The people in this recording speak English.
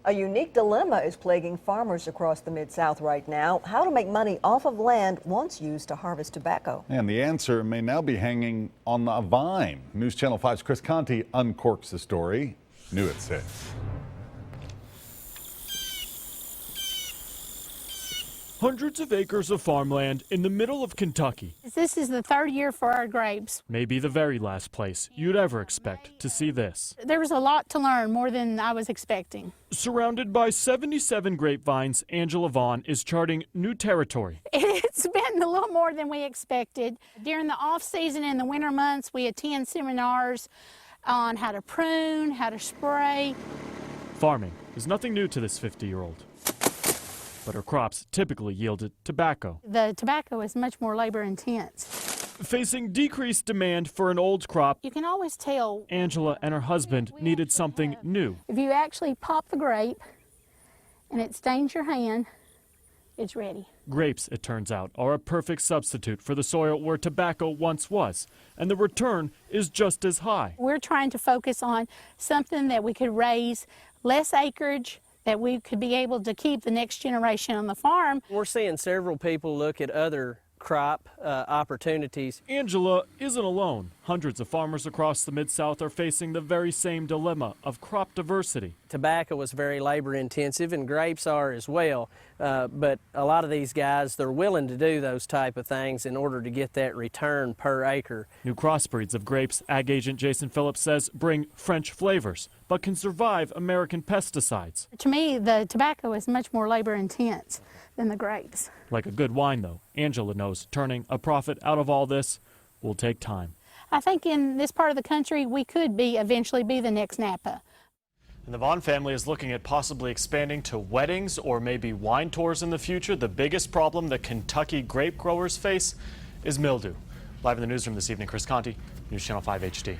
A unique dilemma is plaguing farmers across the Mid-South right now: how to make money off of land once used to harvest tobacco. And the answer may now be hanging on a vine. News Channel 5's Chris Conti uncorks the story. New at 6. Hundreds of acres of farmland in the middle of Kentucky. This is the third year for our grapes. Maybe the very last place you'd ever expect to see this. There was a lot to learn, more than I was expecting. Surrounded by 77 grapevines, Angela Vaughn is charting new territory. It's been a little more than we expected. During the off-season in the winter months, we attend seminars on how to prune, how to spray. Farming is nothing new to this 50-year-old. But her crops typically yielded tobacco. The tobacco is much more labor intense. Facing decreased demand for an old crop, You can always tell Angela and her husband needed something new. if you actually pop the grape and it stains your hand, it's ready. Grapes, it turns out, are a perfect substitute for the soil where tobacco once was, and the return is just as high. We're trying to focus on something that we could raise less acreage, that we could be able to keep the next generation on the farm. We're seeing several people look at other crop opportunities. Angela isn't alone. Hundreds of farmers across the Mid-South are facing the very same dilemma of crop diversity. Tobacco is very labor intensive and grapes are as well, but a lot of these guys, they're willing to do those type of things in order to get that return per acre. New crossbreeds of grapes, Ag agent Jason Phillips says, bring French flavors, but can survive American pesticides. To me, the tobacco is much more labor intense than the grapes. Like a good wine, though, Angela knows turning a profit out of all this will take time. I think in this part of the country, we could eventually be the next Napa. And the Vaughn family is looking at possibly expanding to weddings or maybe wine tours in the future. The biggest problem that Kentucky grape growers face is mildew. Live in the newsroom this evening, Chris Conti, News Channel 5 HD.